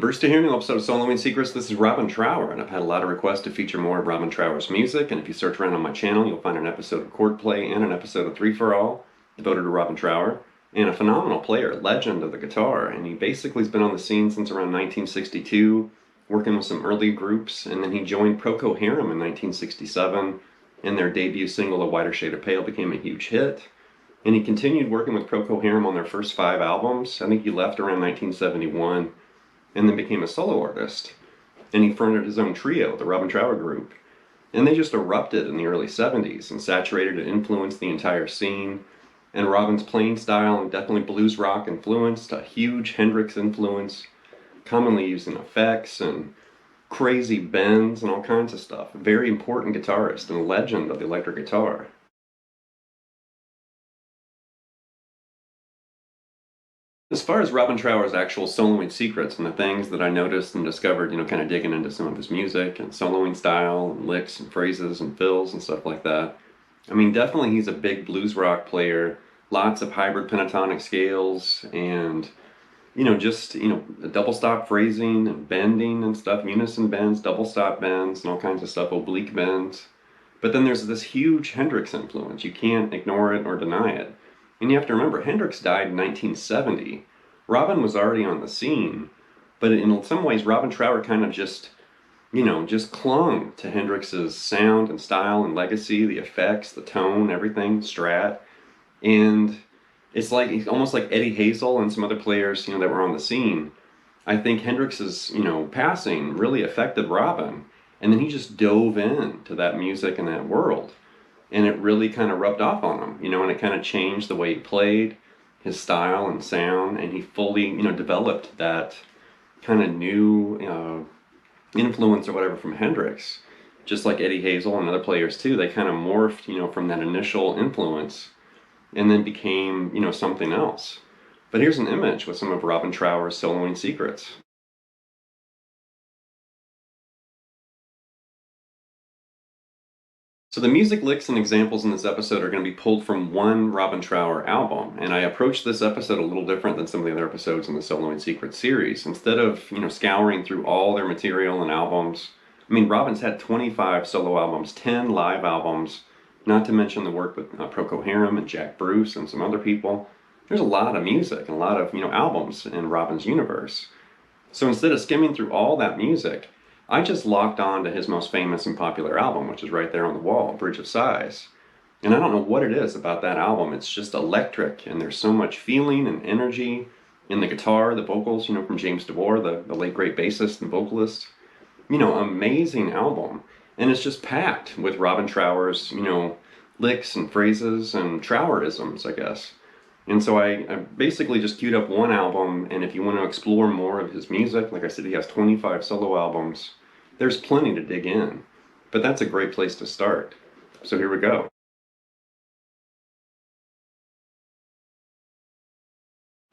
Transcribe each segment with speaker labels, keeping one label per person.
Speaker 1: Bruce to here, new episode of Soloing Secrets. This is Robin Trower, and I've had a lot of requests to feature more of Robin Trower's music, and if you search around on my channel, you'll find an episode of Chordplay and an episode of Three-For-All devoted to Robin Trower, and a phenomenal player, legend of the guitar, and he basically has been on the scene since around 1962, working with some early groups, and then he joined Procol Harum in 1967, and their debut single, A Whiter Shade of Pale, became a huge hit. And he continued working with Procol Harum on their first 5 albums. I think he left around 1971 and then became a solo artist. And he fronted his own trio, the Robin Trower Group. And they just erupted in the early 70s and saturated and influenced the entire scene. And Robin's playing style, definitely blues rock influenced, a huge Hendrix influence, commonly used in effects and crazy bends and all kinds of stuff. A very important guitarist and a legend of the electric guitar. As far as Robin Trower's actual soloing secrets and the things that I noticed and discovered, kind of digging into some of his music and soloing style and licks and phrases and fills and stuff like that. I mean, definitely he's a big blues rock player, lots of hybrid pentatonic scales and, double stop phrasing and bending and stuff, unison bends, double stop bends and all kinds of stuff, oblique bends. But then there's this huge Hendrix influence. You can't ignore it or deny it. And you have to remember, Hendrix died in 1970. Robin was already on the scene, but in some ways, Robin Trower kind of just clung to Hendrix's sound and style and legacy, the effects, the tone, everything, Strat. And it's almost like Eddie Hazel and some other players, that were on the scene. I think Hendrix's, passing really affected Robin. And then he just dove into that music and that world. And it really kind of rubbed off on him, and it kind of changed the way he played, his style and sound, and he fully, developed that kind of new influence or whatever from Hendrix. Just like Eddie Hazel and other players too, they kind of morphed, from that initial influence and then became, something else. But here's an image with some of Robin Trower's soloing secrets. So the music licks and examples in this episode are going to be pulled from one Robin Trower album, and I approached this episode a little different than some of the other episodes in the Soloing Secrets series. Instead of, scouring through all their material and albums, Robin's had 25 solo albums, 10 live albums, not to mention the work with Procol Harum and Jack Bruce and some other people. There's a lot of music and a lot of, albums in Robin's universe. So instead of skimming through all that music, I just locked on to his most famous and popular album, which is right there on the wall, Bridge of Sighs. And I don't know what it is about that album. It's just electric, and there's so much feeling and energy in the guitar, the vocals, from James DeVore, the late great bassist and vocalist. Amazing album. And it's just packed with Robin Trower's, licks and phrases and Trowerisms, I guess. And so I basically just queued up one album, and if you want to explore more of his music, like I said, he has 25 solo albums. There's plenty to dig in, but that's a great place to start. So here we go.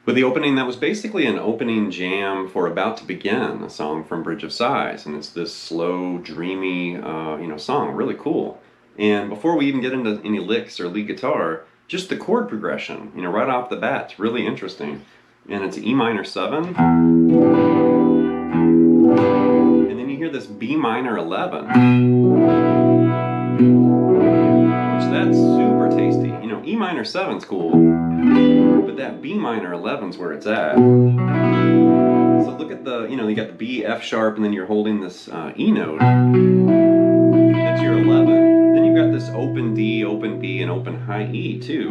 Speaker 1: With the opening, that was basically an opening jam for About to Begin, a song from Bridge of Sighs, and it's this slow, dreamy, song, really cool. And before we even get into any licks or lead guitar, just the chord progression, right off the bat, it's really interesting. And it's E minor 7. And then you hear this B minor 11. Which that's super tasty. E minor 7's cool, but that B minor 11's where it's at. So look at the, you got the B, F sharp, and then you're holding this E note. That's your 11. Then you've got this open D, open B, and open high E too,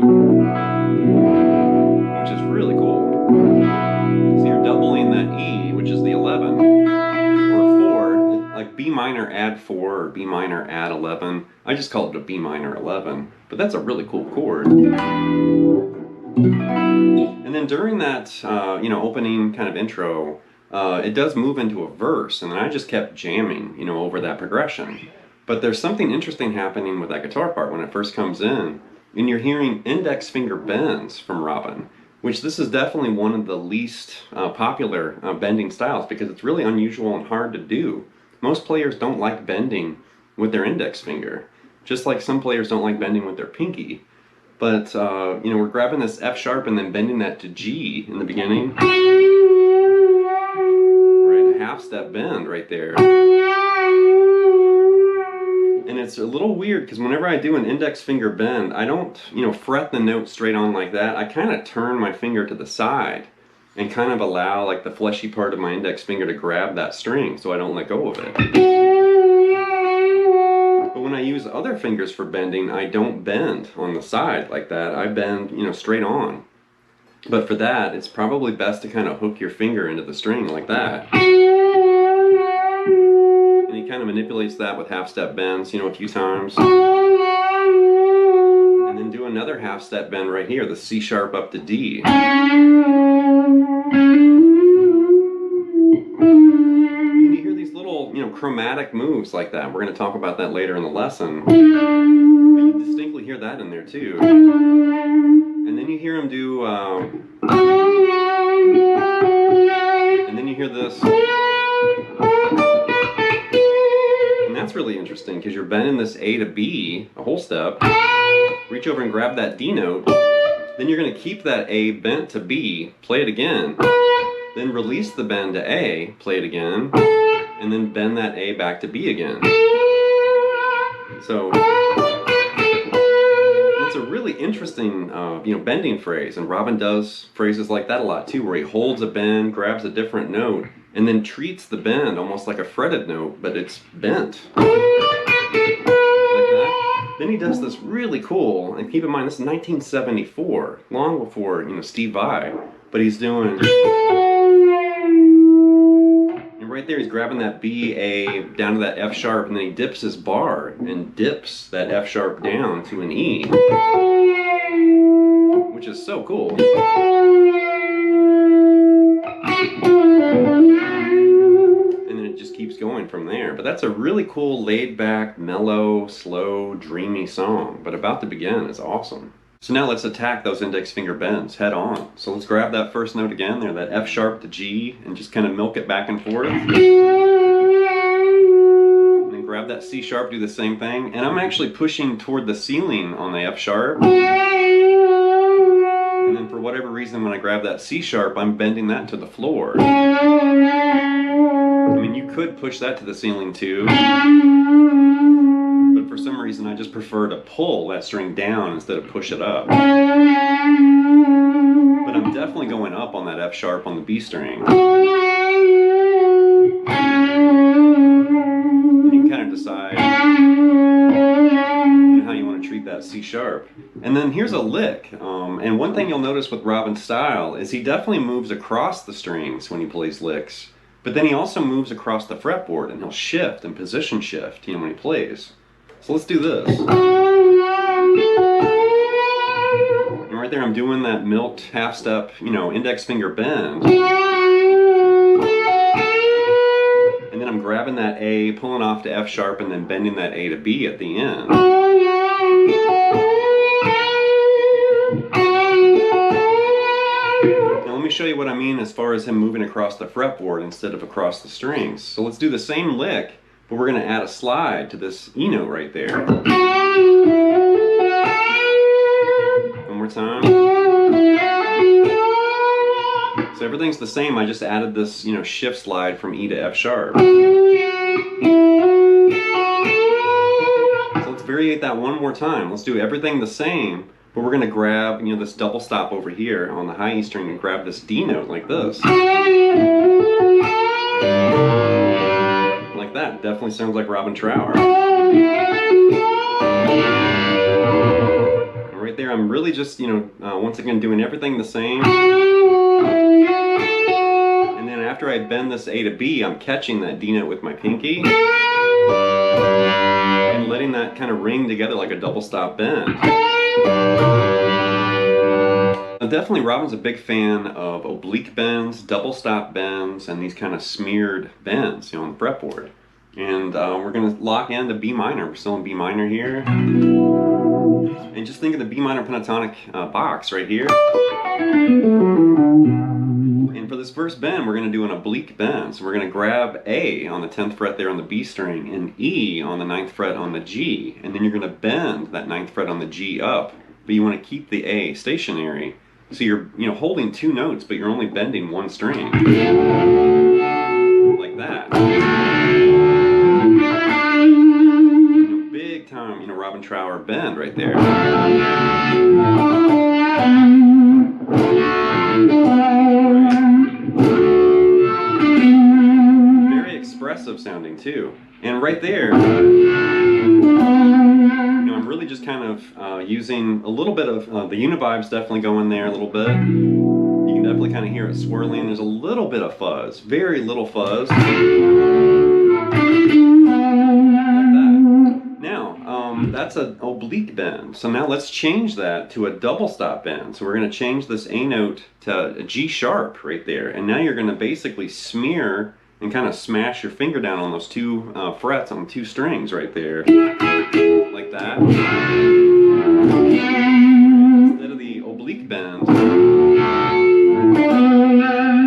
Speaker 1: which is really cool. So you're doubling that E, which is the 11, or 4, like B minor add 4 or B minor add 11. I just call it a B minor 11, but that's a really cool chord. And then during that, opening kind of intro, it does move into a verse, and then I just kept jamming, over that progression. But there's something interesting happening with that guitar part when it first comes in, and you're hearing index finger bends from Robin, which this is definitely one of the least popular bending styles because it's really unusual and hard to do. Most players don't like bending with their index finger, just like some players don't like bending with their pinky. But, we're grabbing this F sharp and then bending that to G in the beginning. Right, half step bend right there. And it's a little weird because whenever I do an index finger bend, I don't, fret the note straight on like that. I kind of turn my finger to the side and kind of allow like the fleshy part of my index finger to grab that string so I don't let go of it. But when I use other fingers for bending, I don't bend on the side like that. I bend, straight on. But for that, it's probably best to kind of hook your finger into the string like that. And he kind of manipulates that with half step bends, a few times. And then do another half step bend right here, the C sharp up to D. And you hear these little, chromatic moves like that. We're going to talk about that later in the lesson. But you distinctly hear that in there too. And then you hear him do, and then you hear this. And that's really interesting because you're bending this A to B, a whole step. Reach over and grab that D note. Then you're going to keep that A bent to B, play it again. Then release the bend to A, play it again. And then bend that A back to B again. So it's a really interesting, bending phrase, and Robin does phrases like that a lot too, where he holds a bend, grabs a different note, and then treats the bend almost like a fretted note, but it's bent. Like that. Then he does this really cool, and keep in mind this is 1974, long before, Steve Vai, but he's doing... Right there, he's grabbing that B, A, down to that F sharp, and then he dips his bar and dips that F sharp down to an E, which is so cool. And then it just keeps going from there. But that's a really cool, laid-back, mellow, slow, dreamy song. But About to Begin is awesome. So now let's attack those index finger bends head on. So let's grab that first note again there, that F sharp to G, and just kind of milk it back and forth. And then grab that C sharp, do the same thing. And I'm actually pushing toward the ceiling on the F sharp. And then for whatever reason, when I grab that C sharp, I'm bending that to the floor. I mean, you could push that to the ceiling too. For some reason, I just prefer to pull that string down instead of push it up. But I'm definitely going up on that F sharp on the B string. And you can kind of decide how you want to treat that C sharp. And then here's a lick. And one thing you'll notice with Robin's style is he definitely moves across the strings when he plays licks. But then he also moves across the fretboard, and he'll shift and position shift, when he plays. So let's do this. And right there I'm doing that milked half step, index finger bend. And then I'm grabbing that A, pulling off to F sharp, and then bending that A to B at the end. Now let me show you what I mean as far as him moving across the fretboard instead of across the strings. So let's do the same lick, but we're going to add a slide to this E note right there. One more time. So everything's the same, I just added this, shift slide from E to F sharp. So let's variate that one more time. Let's do everything the same, but we're going to grab, this double stop over here on the high E string and grab this D note like this. Like that. Definitely sounds like Robin Trower. And right there, I'm really just, once again doing everything the same. And then after I bend this A to B, I'm catching that D note with my pinky and letting that kind of ring together like a double stop bend. Now definitely Robin's a big fan of oblique bends, double stop bends, and these kind of smeared bends, on the fretboard. And we're going to lock into B minor. We're still in B minor here. And just think of the B minor pentatonic box right here. And for this first bend, we're going to do an oblique bend. So we're going to grab A on the 10th fret there on the B string and E on the 9th fret on the G. And then you're going to bend that 9th fret on the G up. But you want to keep the A stationary. So you're holding two notes, but you're only bending one string. Like that. that. Big time, Robin Trower bend right there. Very expressive sounding too. And right there, I'm really just kind of using a little bit of the Uni-Vibe's definitely going there a little bit. You can definitely kind of hear it swirling. There's a little bit of fuzz, very little fuzz. Like that. Now, that's an oblique bend. So now let's change that to a double stop bend. So we're going to change this A note to a G sharp right there. And now you're going to basically smear and kind of smash your finger down on those two frets on 2 strings right there. Like that. Instead of the oblique bend,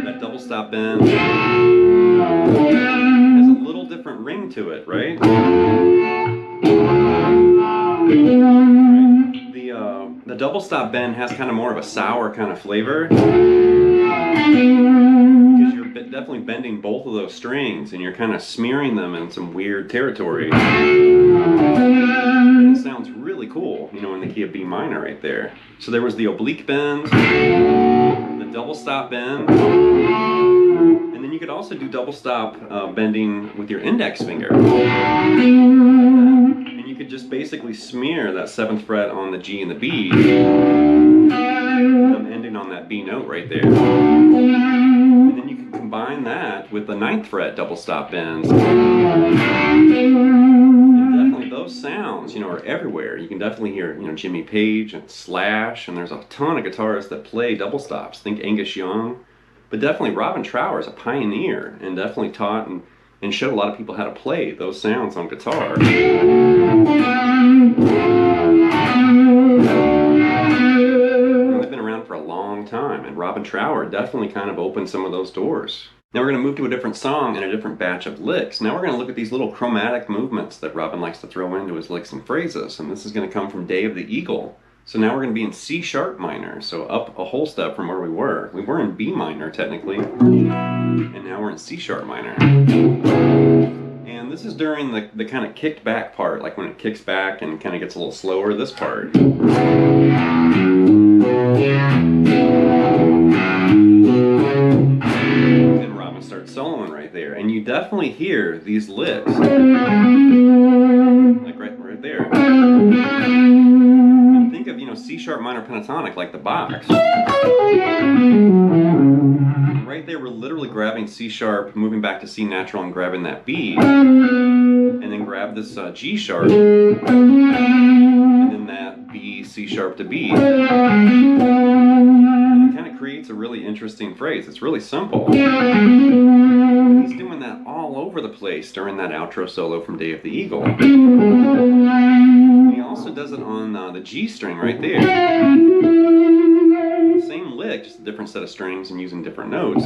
Speaker 1: that double stop bend has a little different ring to it, right? The double stop bend has kind of more of a sour kind of flavor, because you're definitely bending both of those strings and you're kind of smearing them in some weird territory. But it sounds really cool, in the key of B minor right there. So there was the oblique bend, the double stop bend, and then you could also do double stop bending with your index finger. And you could just basically smear that 7th fret on the G and the B. I'm ending on that B note right there. And then you can combine that with the 9th fret double stop bends. And definitely those sounds, are everywhere. You can definitely hear, Jimmy Page and Slash, and there's a ton of guitarists that play double stops. Think Angus Young. But definitely Robin Trower is a pioneer and definitely taught and showed a lot of people how to play those sounds on guitar. They've been around for a long time, and Robin Trower definitely kind of opened some of those doors. Now we're going to move to a different song and a different batch of licks. Now we're going to look at these little chromatic movements that Robin likes to throw into his licks and phrases, and this is going to come from Day of the Eagle. So now we're going to be in C sharp minor, so up a whole step from where we were. We were in B minor technically, and now we're in C sharp minor. And this is during the kind of kicked back part, like when it kicks back and kind of gets a little slower, this part. And Robin starts soloing right there, and you definitely hear these licks, like right there. And think of, C sharp minor pentatonic like the box. Right there, we're literally grabbing C sharp, moving back to C natural and grabbing that B, and then grab this G sharp, and then that B, C sharp to B. And it kind of creates a really interesting phrase. It's really simple. But he's doing that all over the place during that outro solo from Day of the Eagle. And he also does it on the G string right there. Same lick, just a different set of strings and using different notes.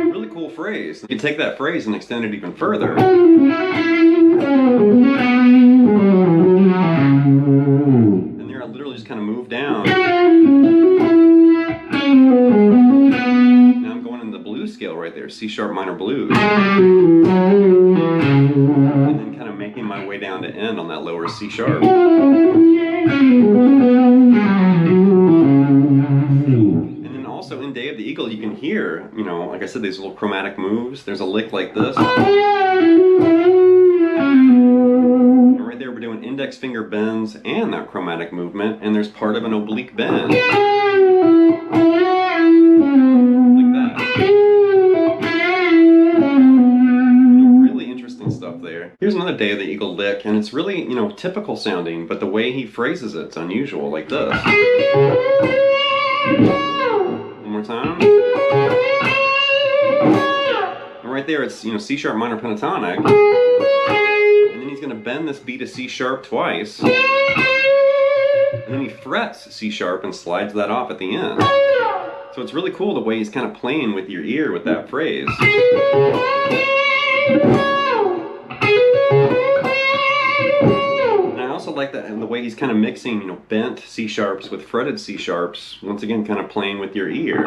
Speaker 1: Really cool phrase. You can take that phrase and extend it even further. And there I literally just kind of move down. Now I'm going in the blues scale right there, C sharp minor blues. And then kind of making my way down to end on that lower C sharp. And then also in Day of the Eagle, you can hear, like I said, these little chromatic moves. There's a lick like this. And right there, we're doing index finger bends and that chromatic movement, and there's part of an oblique bend. Like that. Really interesting stuff there. Here's another Day of the Eagle lick, and it's really, typical sounding, but the way he phrases it's unusual, like this. One more time. And right there, it's, C sharp minor pentatonic. And then he's going to bend this B to C sharp twice. And then he frets C sharp and slides that off at the end. So it's really cool the way he's kind of playing with your ear with that phrase. And I also like that and the way he's kind of mixing, bent C sharps with fretted C sharps. Once again, kind of playing with your ear.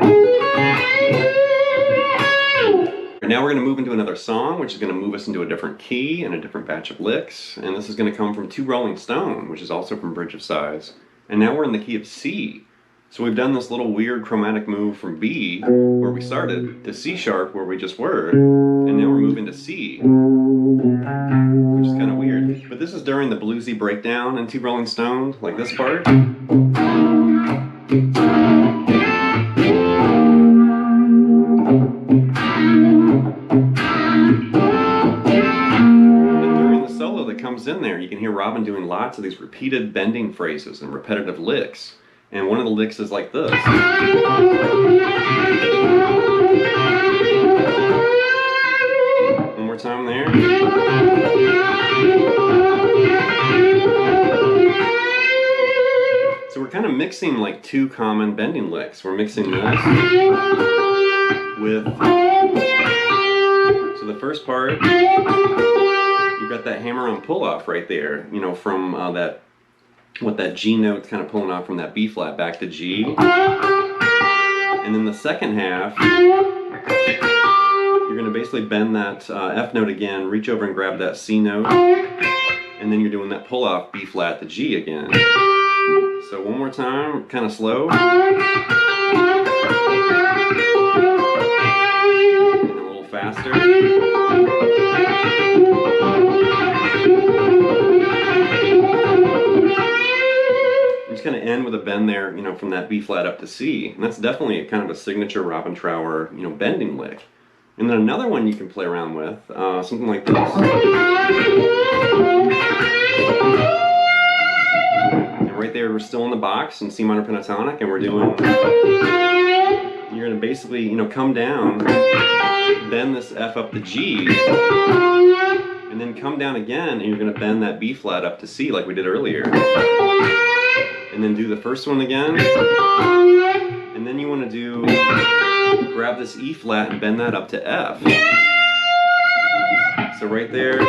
Speaker 1: And now we're going to move into another song, which is going to move us into a different key and a different batch of licks. And this is going to come from Two Rolling Stone, which is also from Bridge of Sighs. And now we're in the key of C. So we've done this little weird chromatic move from B, where we started, to C sharp, where we just were. And now we're moving to C, which is kind of weird. But this is during the bluesy breakdown in Two Rolling Stone, like this part. Comes in there, you can hear Robin doing lots of these repeated bending phrases and repetitive licks. And one of the licks is like this. One more time there. So we're kind of mixing like two common bending licks. We're mixing this with, so the first part, you've got that hammer-on pull-off right there, you know, from that G note's kind of pulling off from that B flat back to G. And then the second half, you're going to basically bend that F note again, reach over and grab that C note, and then you're doing that pull-off B flat to G again. So one more time, kind of slow. And a little faster. Going to end with a bend there, you know, from that B flat up to C, and that's definitely a kind of a signature Robin Trower, you know, bending lick. And then another one you can play around with, something like this. And right there, we're still in the box in C minor pentatonic, and we're doing. You're going to basically, you know, come down, bend this F up to G, and then come down again, and you're going to bend that B flat up to C like we did earlier. And then do the first one again. And then you want to grab this E flat and bend that up to F. So right there.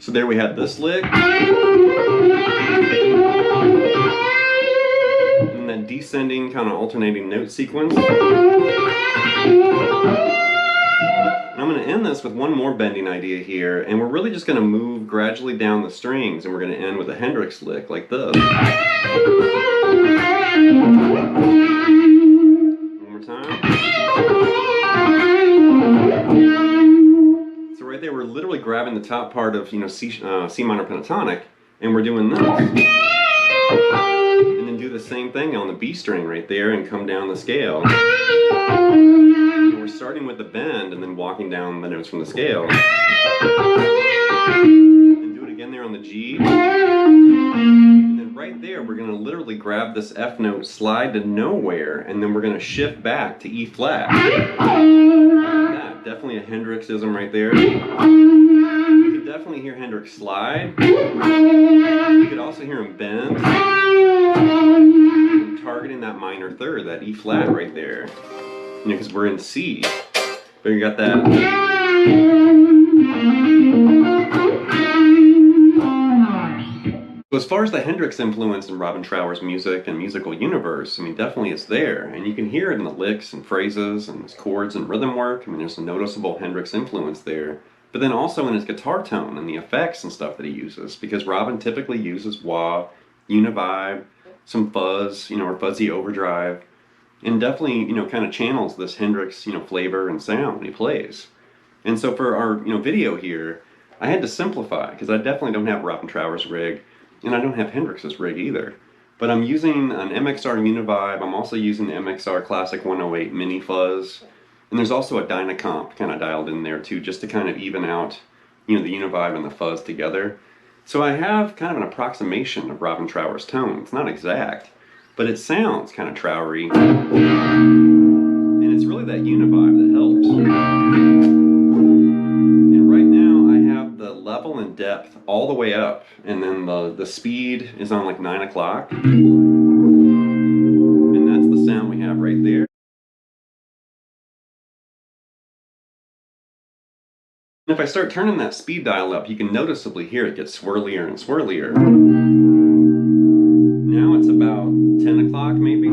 Speaker 1: So there we had this lick. And then descending, kind of alternating note sequence. And I'm going to end this with one more bending idea here, and we're really just going to move gradually down the strings, and we're going to end with a Hendrix lick like this. One more time. So right there, we're literally grabbing the top part of, you know, C minor pentatonic, and we're doing this. And then do the same thing on the B string right there and come down the scale. And we're starting with the bend and then walking down the notes from the scale. And do it again there on the G. And then right there, we're going to literally grab this F note, slide to nowhere, and then we're going to shift back to E flat. Like definitely a Hendrixism right there. You can definitely hear Hendrix slide. You could also hear him bend. I'm targeting that minor third, that E flat right there. You know, because we're in C. But you got that. So as far as the Hendrix influence in Robin Trower's music and musical universe, I mean, definitely it's there. And you can hear it in the licks and phrases and his chords and rhythm work. I mean, there's a noticeable Hendrix influence there. But then also in his guitar tone and the effects and stuff that he uses. Because Robin typically uses wah, Uni-Vibe, some fuzz, you know, or fuzzy overdrive. And definitely, you know, kind of channels this Hendrix, you know, flavor and sound when he plays. And so for our, you know, video here, I had to simplify, because I definitely don't have Robin Trower's rig. And I don't have Hendrix's rig either. But I'm using an MXR Uni-Vibe. I'm also using the MXR Classic 108 Mini Fuzz. And there's also a Dynacomp kind of dialed in there too, just to kind of even out, you know, the Uni-Vibe and the fuzz together. So I have kind of an approximation of Robin Trower's tone. It's not exact, but it sounds kind of Trowery. And it's really that Uni-Vibe that helps. And right now I have the level and depth all the way up, and then the speed is on like 9 o'clock. And that's the sound we have right there. If I start turning that speed dial up, you can noticeably hear it get swirlier and swirlier. Now it's about 10 o'clock maybe.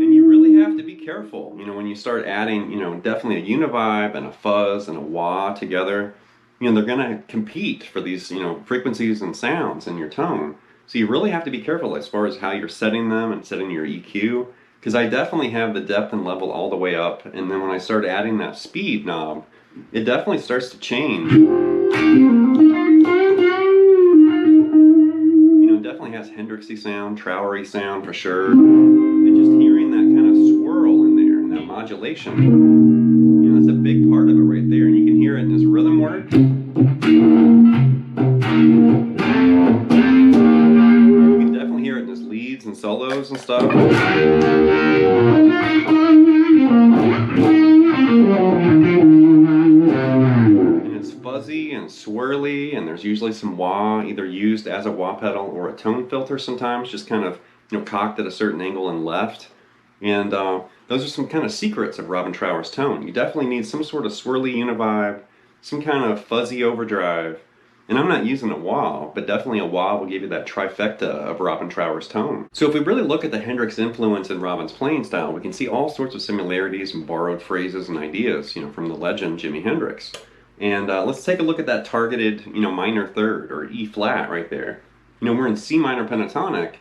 Speaker 1: And you really have to be careful, when you start adding, definitely a Uni-Vibe and a fuzz and a wah together. They're going to compete for these, frequencies and sounds in your tone. So you really have to be careful as far as how you're setting them and setting your EQ. Because I definitely have the depth and level all the way up, and then when I start adding that speed knob, it definitely starts to change. It definitely has Hendrixy sound, Trowery sound for sure. And just hearing that kind of swirl in there and that modulation, that's a big part of it right there. And you can hear it in his rhythm work. Hear it in his leads and solos and stuff. And it's fuzzy and swirly, and there's usually some wah either used as a wah pedal or a tone filter sometimes, just kind of cocked at a certain angle and left. And those are some kind of secrets of Robin Trower's tone. You definitely need some sort of swirly Uni-Vibe, some kind of fuzzy overdrive. And I'm not using a wah, but definitely a wah will give you that trifecta of Robin Trower's tone. So if we really look at the Hendrix influence in Robin's playing style, we can see all sorts of similarities and borrowed phrases and ideas, from the legend Jimi Hendrix. And let's take a look at that targeted, minor third, or E flat right there. We're in C minor pentatonic,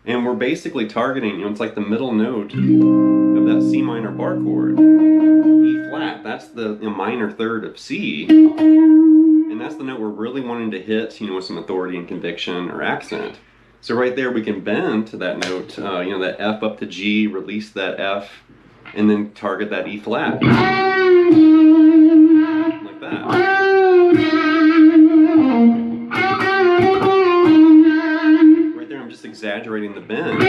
Speaker 1: and we're basically targeting, it's like the middle note of that C minor bar chord. E flat, that's the minor third of C. And that's the note we're really wanting to hit, with some authority and conviction or accent. So right there we can bend to that note, that F up to G, release that F, and then target that E flat. Like that. Right there I'm just exaggerating the bend.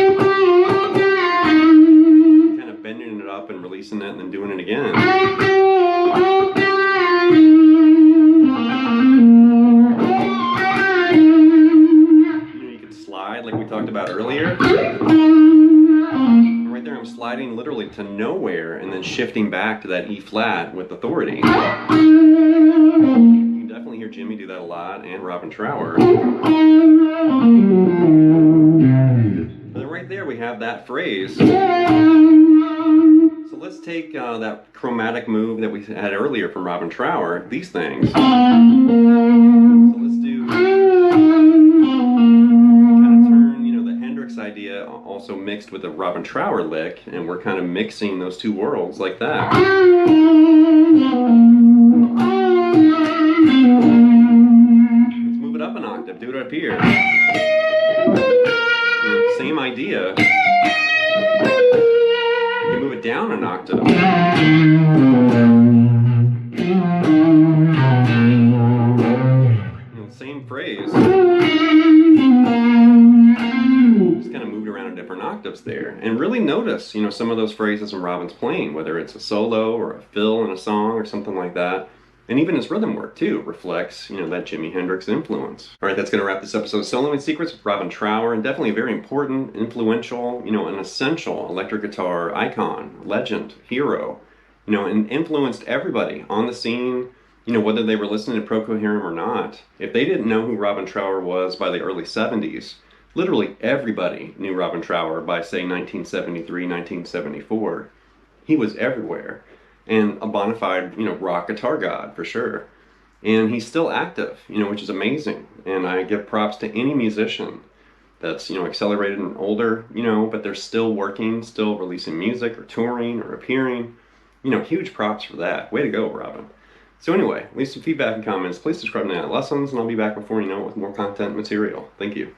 Speaker 1: Kind of bending it up and releasing it and then doing it again. Like we talked about earlier. Right there I'm sliding literally to nowhere and then shifting back to that E flat with authority. You can definitely hear Jimmy do that a lot, and Robin Trower. But then right there we have that phrase. So let's take that chromatic move that we had earlier from Robin Trower, these things. So let's do idea also mixed with a Robin Trower lick, and we're kind of mixing those two worlds like that. Let's move it up an octave, do it up here. Same idea. You move it down an octave. Same phrase. Different octaves there, and really notice some of those phrases in Robin's playing, whether it's a solo or a fill in a song or something like that. And even his rhythm work too reflects that Jimi Hendrix influence. All right, that's going to wrap this episode of Soloing Secrets with Robin Trower, and definitely a very important, influential, an essential electric guitar icon, legend, hero, and influenced everybody on the scene, whether they were listening to Procol Harum or not. If they didn't know who Robin Trower was by the early 70s, literally everybody knew Robin Trower by, say, 1973, 1974. He was everywhere, and a bona fide, rock guitar god for sure. And he's still active, which is amazing. And I give props to any musician that's, accelerated and older, but they're still working, still releasing music or touring or appearing. Huge props for that. Way to go, Robin. So anyway, leave some feedback and comments. Please subscribe to Night Lessons, and I'll be back before you know it with more content material. Thank you.